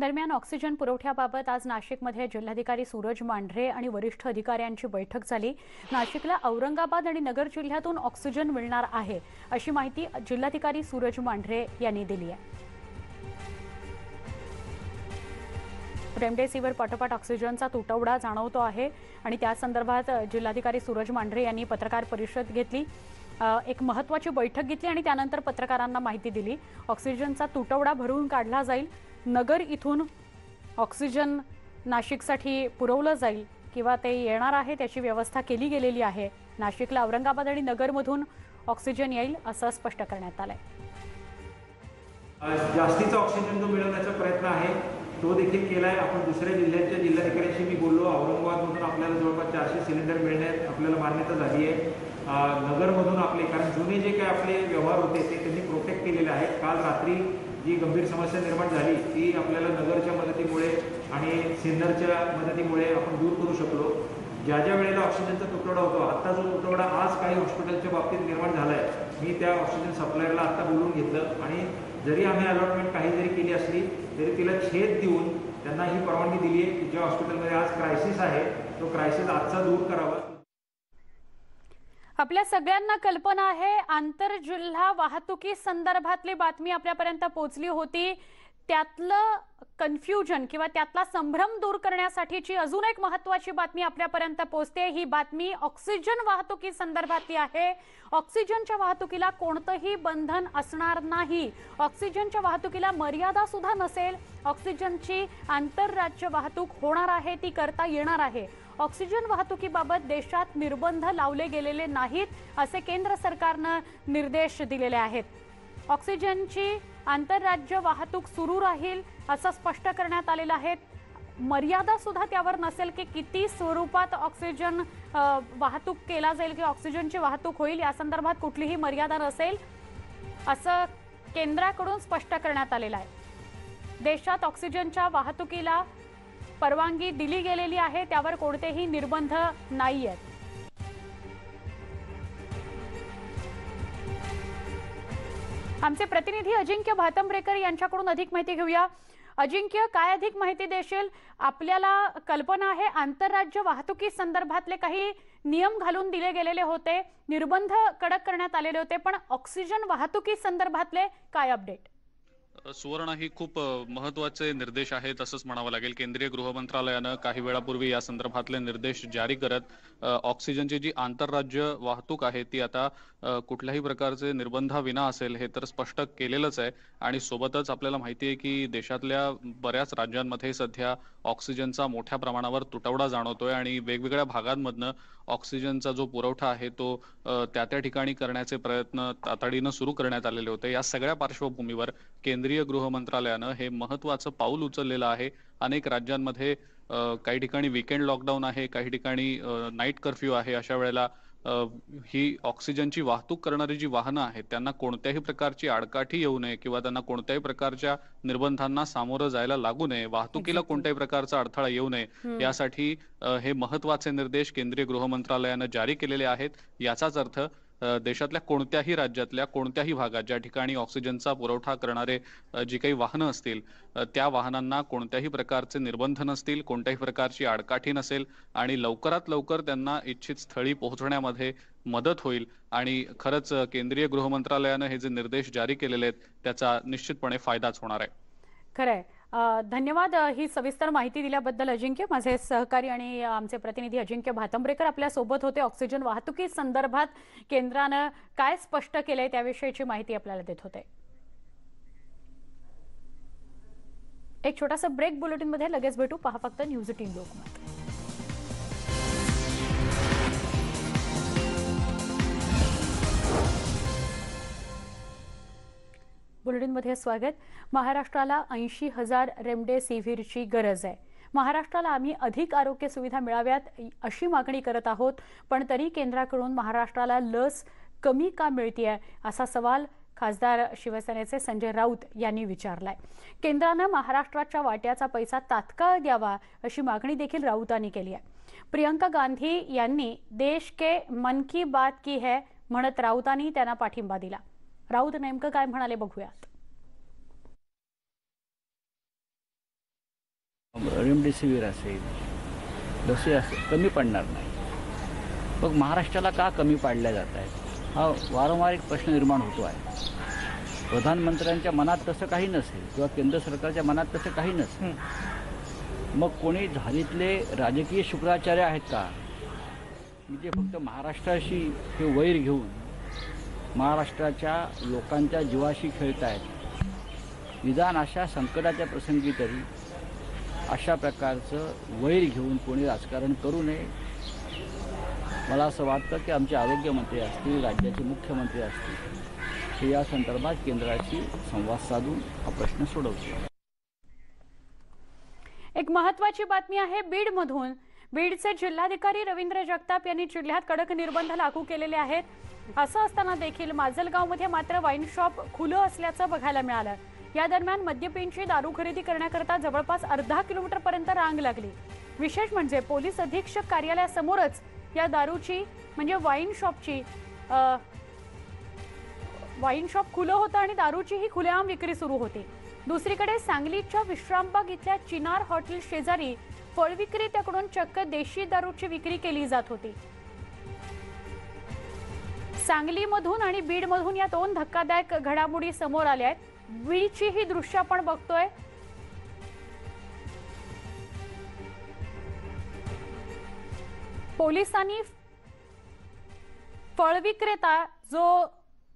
दरम्यान ऑक्सिजन पुरवठ्याबाबत आज नाशिकमध्ये जिल्हाधिकारी सूरज मांढरे आणि वरिष्ठ अधिकाऱ्यांची बैठक झाली. नाशिकला औरंगाबाद आणि नगर जिल्ह्यातून ऑक्सिजन मिळणार आहे अशी माहिती जिल्हाधिकारी सूरज मांढरे यांनी दिली आहे. रेमडेसिव्हिर पाठोपाठ ऑक्सिजनचा तुटवडा जाणवतो आहे आणि त्या संदर्भात जिल्हाधिकारी सूरज मांढरे यांनी पत्रकार परिषद घेतली, एक महत्त्वाची बैठक घेतली आणि त्यानंतर पत्रकारांना माहिती दिली. ऑक्सिजनचा तुटवडा भरून काढला जाईल. नगर इथून ऑक्सिजन नाशिकसाठी पुरवलं जाईल किंवा ते येणार आहे त्याची व्यवस्था केली गेलेली आहे. नाशिकला औरंगाबाद आणि नगरमधून ऑक्सिजन येईल असं स्पष्ट करण्यात आलंय. जास्तीचा ऑक्सिजन जो मिळवण्याचा प्रयत्न आहे तो देखील केला आहे. आपण दुसऱ्या जिल्ह्याच्या जिल्हाधिकाऱ्यांशी मी बोललो. औरंगाबादमधून आपल्याला जवळपास 400 सिलेंडर मिळण्यात आपल्याला मान्यता झाली आहे. नगरमधून आपले, कारण जुने जे काही आपले व्यवहार होते ते त्यांनी प्रोटेक्ट केलेले आहेत. काल रात्री जी गंभीर समस्या निर्माण झाली ती आपल्याला नगरच्या मदतीमुळे आणि सिन्नरच्या मदतीमुळे आपण दूर करू शकलो. ज्या ज्या वेळेला ऑक्सिजनचा तुटवडा होतो, आता जो तुटवडा आज काही हॉस्पिटलच्या बाबतीत निर्माण झाला आहे मी त्या ऑक्सिजन सप्लायरला आत्ता बोलवून घेतलं आणि जरी आम्ही अलॉटमेंट काही जरी केली असली तरी तिला छेद देऊन त्यांना ही परवानगी दिली आहे की ज्या हॉस्पिटलमध्ये आज क्रायसिस आहे तो क्रायसिस आजचा दूर करावा. आपल्या सगळ्यांना कल्पना आहे आंतरजिल्हा वाहतुकी संदर्भातली बातमी आपल्यापर्यंत पोहोचली होती. त्यातलं कन्फ्युजन किंवा त्यातला संभ्रम दूर करण्यासाठीची अजून एक महत्त्वाची बातमी आपल्यापर्यंत पोहोचते. ही बातमी ऑक्सिजन वाहतुकी संदर्भातली आहे. ऑक्सिजनच्या वाहतुकीला कोणतंही बंधन असणार नाही. ऑक्सिजनच्या वाहतुकीला मर्यादा सुद्धा नसेल. ऑक्सिजनची आंतरराज्य वाहतूक होणार आहे, ती करता येणार आहे. ऑक्सिजन वाहतुकीबाबत देशात निर्बंध लावले गेलेले नाहीत असे केंद्र सरकारनं निर्देश दिलेले आहेत. ऑक्सिजनची आंतरराज्य वाहतूक सुरू राहील असं स्पष्ट करण्यात आलेलं आहे. मर्यादा सुद्धा त्यावर नसेल की किती स्वरूपात ऑक्सिजन वाहतूक केला जाईल की ऑक्सिजनची वाहतूक होईल, या संदर्भात कुठलीही मर्यादा नसेल असं केंद्राकडून स्पष्ट करण्यात आलेलं आहे. देशात ऑक्सिजनच्या वाहतुकीला परवानगी दिली गेलेली आहे, त्यावर कोणतेही निर्बंध नाही आहेत. आमचे प्रतिनिधी अजिंक्य भातंब्रेकर यांच्याकडून अधिक माहिती घेऊया. अजिंक्य, काय अधिक माहिती देशील? आपल्याला कल्पना आहे आंतरराज्य वाहतुकी संदर्भातले काही नियम घालून दिले गेलेले होते, निर्बंध कडक करण्यात आलेले होते, पण ऑक्सिजन वाहतुकी संदर्भातले काय अपडेट? सुवर्ण, ही खूप महत्त्वाचे निर्देश आहेत असंच म्हणावं लागेल. केंद्रीय गृह मंत्रालयानं काही वेळापूर्वी या संदर्भातले निर्देश जारी करत ऑक्सिजनची जी आंतरराज्य वाहतूक आहे ती आता कुठल्याही प्रकारचे निर्बंधाविना असेल हे तर स्पष्ट केलेलंच आहे. आणि सोबतच आपल्याला माहिती आहे की देशातल्या बऱ्याच राज्यांमध्ये सध्या ऑक्सिजनचा मोठ्या प्रमाणावर तुटवडा जाणवतोय आणि वेगवेगळ्या भागांमधनं ऑक्सिजनचा जो पुरवठा आहे तो त्या ठिकाणी करण्याचे प्रयत्न तातडीनं सुरू करण्यात आलेले होते. या सगळ्या पार्श्वभूमीवर केंद्रीय गृह मंत्रालयानं हे महत्त्वाचं पाऊल उचललेलं आहे. अनेक राज्यांमध्ये काही ठिकाणी वीकेंड लॉकडाऊन आहे, काही ठिकाणी नाईट कर्फ्यू आहे. अशा वेळेला ही ऑक्सिजनची वाहतूक करणारी जी वाहनं आहेत त्यांना कोणत्याही प्रकारची आडकाठी येऊ नये किंवा त्यांना कोणत्याही प्रकारच्या निर्बंधांना सामोरं जायला लागू नये, वाहतुकीला कोणत्याही प्रकारचा अडथळा येऊ नये, यासाठी हे महत्त्वाचे निर्देश केंद्रीय गृह मंत्रालयानं जारी केलेले आहेत. याचाच अर्थ देशातल्या कोणत्याही राज्यातल्या कोणत्याही भागात ज्या ठिकाणी ऑक्सिजनचा पुरवठा करणारे जी काही वाहनं असतील त्या वाहनांना कोणत्याही प्रकारचे निर्बंध नसतील, कोणत्याही प्रकारची आडकाठी नसेल आणि लवकरात लवकर त्यांना इच्छित स्थळी पोहोचण्यामध्ये मदत होईल. आणि खरंच केंद्रीय गृह मंत्रालयानं हे जे निर्देश जारी केलेले आहेत त्याचा निश्चितपणे फायदाच होणार आहे. खरंय. धन्यवाद ही सविस्तर माहिती दिल्याबद्दल अजिंक्य. माझे सहकारी आणि आमचे प्रतिनिधी अजिंक्य भातंब्रेकर आपल्या सोबत होते. ऑक्सिजन वाहतुकी संदर्भात केंद्रानं काय स्पष्ट केलंय त्याविषयीची माहिती आपल्याला देत होते. एक छोटासा ब्रेक बुलेटिन मध्ये लगेच भेटू. पहा फक्त न्यूज 18 लोकमत. बुलेटिनमध्ये स्वागत. महाराष्ट्राला 80,000 रेमडेसिव्हिरची गरज आहे. महाराष्ट्राला आम्ही अधिक आरोग्य सुविधा मिळाव्यात अशी मागणी करत आहोत, पण तरी केंद्राकडून महाराष्ट्राला लस कमी का मिळतेय असा सवाल खासदार शिवसेनेचे संजय राऊत यांनी विचारलाय. केंद्रानं महाराष्ट्राच्या वाट्याचा पैसा तात्काळ द्यावा अशी मागणी देखील राऊतांनी केली आहे. प्रियंका गांधी यांनी देश के मन की बात की है म्हणत राऊतांनी त्यांना पाठिंबा दिला. राऊत नेमकं काय म्हणाले बघूयात. रेमडेसिवीर असेल, लसी असेल, कमी पडणार नाही. मग महाराष्ट्राला का कमी पाडल्या जात आहेत हा वारंवार एक प्रश्न निर्माण होतो आहे. प्रधानमंत्र्यांच्या मनात तसं काही नसेल किंवा केंद्र सरकारच्या मनात तसं काही नसेल, मग कोणी झालीतले राजकीय शुक्राचार्य आहेत का म्हणजे फक्त महाराष्ट्राशी हे वैर घेऊन महाराष्ट्राच्या लोकांच्या जीवाशी खेळत आहेत. निदान अशा संकटाच्या प्रसंगी तरी अशा प्रकारचं वैर घेऊन कोणी राजकारण करू नये. मला असं वाटतं की आमचे आरोग्यमंत्री असतील, राज्याचे मुख्यमंत्री असतील, हे या संदर्भात केंद्राशी संवाद साधून हा प्रश्न सोडवतील. एक महत्त्वाची बातमी आहे बीडमधून. बीडचे जिल्हाधिकारी रवींद्र जगताप यांनी जिल्ह्यात कडक निर्बंध लागू केलेले आहेत. असं असताना देखील माजलगावमध्ये मात्र वाईन शॉप खुलं असल्याचं बघायला मिळालं. या दरम्यान मद्यपींची दारू खरेदी करण्याकरता जवळपास अर्धा किलोमीटरपर्यंत रांग लागली. विशेष म्हणजे पोलीस अधीक्षक कार्यालयासमोरच या दारूची म्हणजे वाईन शॉपची वाईन शॉप खुलं होतं आणि दारूचीही खुलेआम विक्री सुरू होती. दुसरीकडे सांगलीच्या विश्रामबाग इथल्या चिनार हॉटेल शेजारी फळ विक्रेत्याकडून चक्क देशी दारूची विक्री केली जात होती. सांगलीमधून आणि बीडमधून या दोन धक्कादायक घडामोडी समोर आल्या आहेत. बीडची ही दृश्य आपण बघतोय. पोलिसांनी फळ विक्रेता जो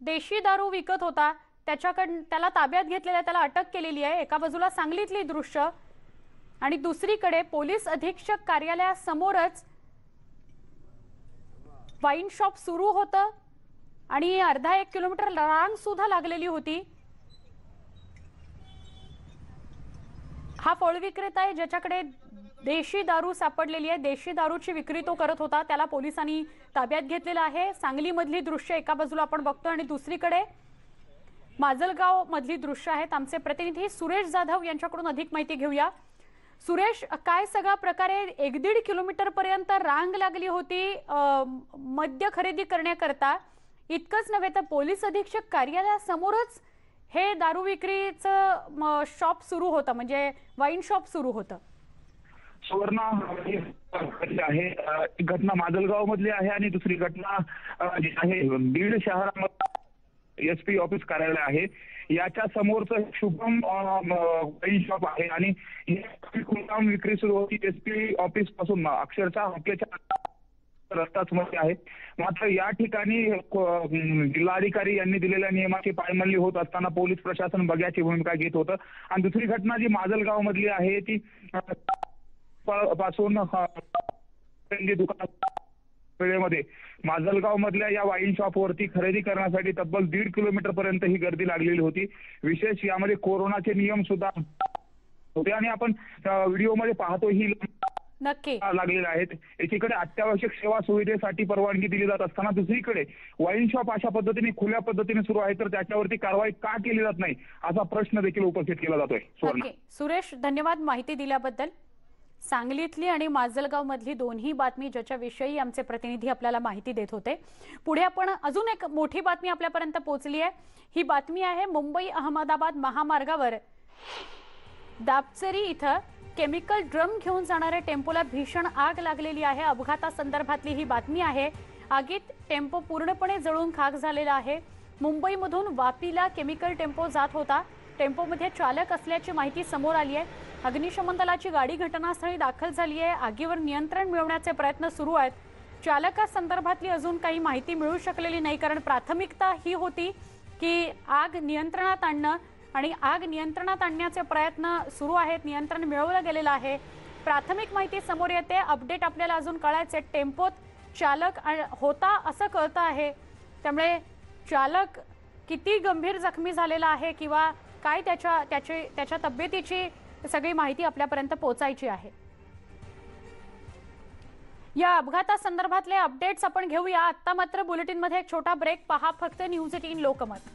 देशी दारू विकत होता त्याला ताब्यात घेतलेला, त्याला अटक केलेली आहे. एका बाजूला सांगलीतली दृश्य आणि दुसरीकडे पोलीस अधीक्षक कार्यालयासमोरच वाईन शॉप सुरू होतं आणि अर्धा 1 किलोमीटर रांग सुद्धा लागलेली होती. हा फळ विक्रेता आहे ज्याच्याकडे देशी दारू सापडलेली आहे. देशी दारूची विक्री तो करत होता. त्याला पोलिसांनी ताब्यात घेतलेला आहे. सांगलीमधली दृश्य एका बाजूला आपण बघतो आणि दुसरीकडे माजलगाव मधली दृश्य आहेत. आमचे प्रतिनिधी सुरेश जाधव यांच्याकडून अधिक माहिती घेऊया. सुरेश, काय सगळा प्रकार आहे? 1-1.5 किलोमीटर पर्यंत रांग लागली होती मद्य खरेदी करण्याकरता. इतकंच नव्हे तर पोलीस अधीक्षक कार्यालयासमोरच हे दारू विक्रीचं शॉप सुरू होतं, म्हणजे वाईन शॉप सुरू होतं. सुवर्णा आहे, एक घटना माजलगाव मधली आहे आणि दुसरी घटना जी आहे बीड शहरामध्ये SP ऑफिस कार्यालय आहे. याच्या समोरचं शुभम वाईन शॉप आहे आणि खुलेआम विक्री सुरू होती. SP ऑफिस पासून अक्षरशः हक्याच्या रस्ताच मध्ये आहे. मात्र या ठिकाणी जिल्हाधिकारी यांनी दिलेल्या नियमाची पायमल्ली होत असताना पोलीस प्रशासन बघ्याची भूमिका घेत होतं. आणि दुसरी घटना जी माजलगाव मधली आहे ती पासून दुकान वेळेमध्ये माजलगाव मधल्या या वाईन शॉप वरती खरेदी करण्यासाठी तब्बल 1.5 किलोमीटर पर्यंत ही गर्दी लागलेली होती. विशेष यामध्ये कोरोनाचे नियम सुद्धा होते आणि आपण व्हिडिओमध्ये पाहतो ही नक्की लागलेले आहेत. एकीकडे अत्यावश्यक सेवा सुविधेसाठी परवानगी दिली जात असताना दुसरीकडे वाईन शॉप अशा पद्धतीने खुल्या पद्धतीने सुरू आहे, तर त्याच्यावरती कारवाई का केली जात नाही असा प्रश्न देखील उपस्थित केला जातोय. सुरेश, धन्यवाद माहिती दिल्याबद्दल. सांगलीतली आणि माजलगाव मधली दोन्ही बातमी ज्याच्याविषयी आमचे प्रतिनिधी आपल्याला माहिती देत होते. पुढे आपण अजून एक मोठी बातमी आपल्यापर्यंत पोहोचली आहे. ही बातमी आहे मुंबई अहमदाबाद महामार्गावर दापचेरी इथं केमिकल ड्रम घेऊन जाणाऱ्या टेम्पोला भीषण आग लागलेली आहे. अपघातासंदर्भातली ही बातमी आहे. आगीत टेम्पो पूर्णपणे जळून खाक झालेला आहे. मुंबईमधून वापीला केमिकल टेम्पो जात होता. टेम्पोमध्ये चालक असल्याची माहिती समोर आली आहे. अग्निशमन दलाची गाडी घटनास्थळी दाखल झाली आहे. आगीवर नियंत्रण मिळवण्याचे प्रयत्न सुरू आहेत. चालकासंदर्भातली अजून काही माहिती मिळू शकलेली नाही, कारण प्राथमिकता ही होती की आग नियंत्रणात आणणं आणि आग नियंत्रणात आणण्याचे प्रयत्न सुरू आहेत. नियंत्रण मिळवलं गेलेलं आहे. प्राथमिक माहिती समोर येते. अपडेट आपल्याला अजून कळायचे. टेम्पोत चालक होता असं कळतं आहे. त्यामुळे चालक किती गंभीर जखमी झालेला आहे किंवा काय त्याच्या तब्येतीची सगळी माहिती आपल्यापर्यंत पोहोचायची आहे. या अपघातासंदर्भातले अपडेट्स आपण घेऊया. आता मात्र बुलेटिनमध्ये एक छोटा ब्रेक. पहा फक्त न्यूज 18 लोकमत.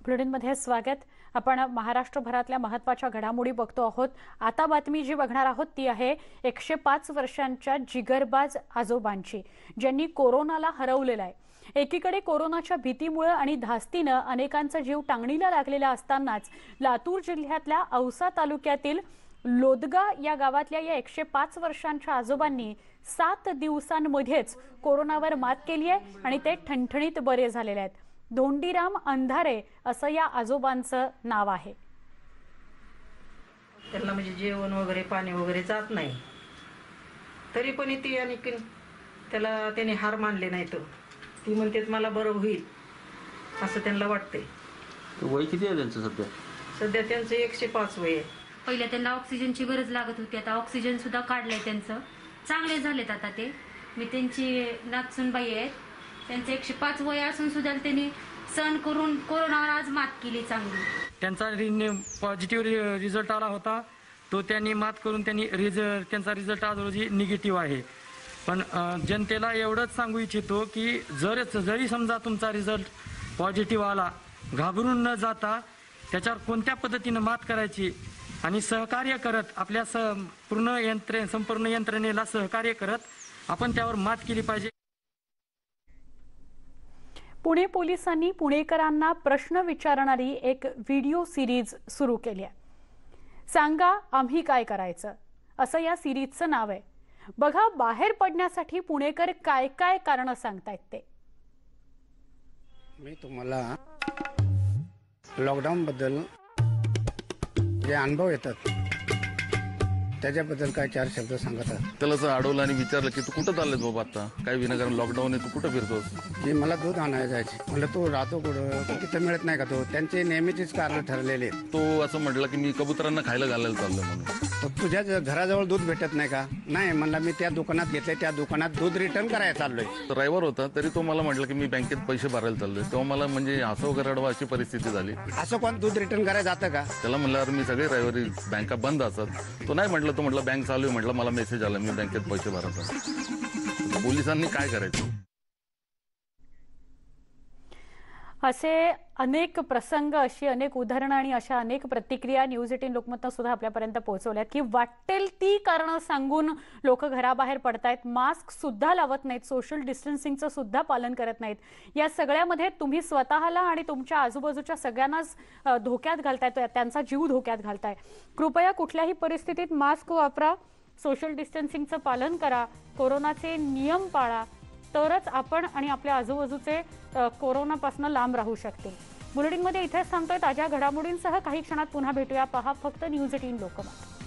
बुलेटिनमध्ये स्वागत. आपण महाराष्ट्रभरातल्या महत्त्वाच्या घडामोडी बघतो आहोत. आता बातमी जी बघणार आहोत ती आहे 105 वर्षांच्या जिगरबाज आजोबांची, ज्यांनी कोरोनाला हरवलेला आहे. एकीकडे कोरोनाच्या भीतीमुळे आणि धास्तीनं अनेकांचा जीव टांगणीला लागलेला असतानाच लातूर जिल्ह्यातल्या औसा तालुक्यातील लोदगा या गावातल्या या 105 वर्षांच्या आजोबांनी 7 दिवसांमध्येच कोरोनावर मात केली आहे आणि ते ठणठणीत बरे झालेले आहेत. धोंडीराम अंधारे असं या आजोबांचं नाव आहे. त्यांना म्हणजे जेवण वगैरे पाणी वगैरे जात नाही, तरी पण ती आणि त्याला त्याने हार मानले नाही. तर ती म्हणते मला बरं होईल असं त्यांना वाटतंय. वय किती आहे त्यांचं सध्या? सध्या त्यांचं 105 वय आहे. पहिल्या त्यांना ऑक्सिजनची गरज लागत होती, आता ऑक्सिजन सुद्धा काढलंय त्यांचं. चांगले झालेत आता ते. मी त्यांची नागसूनबाई आहेत. त्यांचं 105 वय असून सुद्धा त्यांनी सण करून कोरोनावर आज मात केली चांगली. त्यांचा पॉझिटिव्ह रिझल्ट आला होता, तो त्यांनी मात करून त्यांचा रिझल्ट आज रोजी निगेटिव्ह आहे. पण जनतेला एवढंच सांगू इच्छितो की जरी समजा तुमचा रिझल्ट पॉझिटिव्ह आला, घाबरून न जाता त्याच्यावर कोणत्या पद्धतीनं मात करायची आणि सहकार्य करत आपल्या संपूर्ण यंत्रणेला सहकार्य करत आपण त्यावर मात केली पाहिजे. पुणे पोलिसांनी पुणेकरांना प्रश्न विचारणारी एक व्हिडिओ सिरीज सुरू केली आहे. सांगा आम्ही काय करायचं असं या सिरीजचं नाव आहे. बघा बाहेर पडण्यासाठी पुणेकर काय काय कारण सांगतायत ते. मी तुम्हाला लॉकडाऊन बद्दल जे अनुभव येतात त्याच्याबद्दल काय 4 शब्द सांगत आहे. त्याला असं अडवलं आणि विचारलं की तू कुठं चाललेस बाबा, आता काय विनाकारण लॉकडाऊन आहे, तू कुठं फिरतोस? की मला दूध आणायला जायचे. म्हणलं तू राहतो कुठं, तिथं मिळत नाही का? तो त्यांचे नेहमीचीच कारण ठरलेले. तो असं म्हटलं की मी कबुतरांना खायला घालायला चाललोय म्हणून. तुझ्या घराजवळ दूध भेटत नाही का? नाही म्हणला, मी त्या दुकानात घेतले, त्या दुकानात दूध रिटर्न करायला चाललोय. ड्रायव्हर होता तरी तो मला म्हटलं की मी बँकेत पैसे भरायला चाललोय. तेव्हा मला म्हणजे हसव रडवा अशी परिस्थिती झाली. असं कोण दूध रिटर्न करायला जातं का? त्याला म्हणलं अरे मी सगळे ड्रायव्हर बँका बंद असतात. तो नाही म्हटलं, तो म्हटलं बँक चालू आहे. म्हटलं मला मेसेज आला, मी बँकेत पैसे भरायचा. पोलिसांनी काय करायचं? असे अनेक प्रसंग, अशी अनेक उदाहरणं आणि अशा अनेक प्रतिक्रिया न्यूज 18 लोकमतनं सुद्धा आपल्यापर्यंत पोहोचवल्यात की वाटेल ती कारणं सांगून लोक घराबाहेर पडतायत, मास्क सुद्धा लावत नाहीत, सोशल डिस्टन्सिंगचं सुद्धा पालन करत नाहीत. या सगळ्यामध्ये तुम्ही स्वतःला आणि तुमच्या आजूबाजूच्या सगळ्यांनाच धोक्यात घालताय, त्यांचा जीव धोक्यात घालताय. कृपया कुठल्याही परिस्थितीत मास्क वापरा, सोशल डिस्टन्सिंगचं पालन करा, कोरोनाचे नियम पाळा, तरच आपण आणि आपल्या आजूबाजूचे कोरोनापासून लांब राहू शकतील. बुलेटिनमध्ये इथेच थांबतोय. ताज्या घडामोडींसह काही क्षणात पुन्हा भेटूया. पहा फक्त न्यूज 18 लोकमत.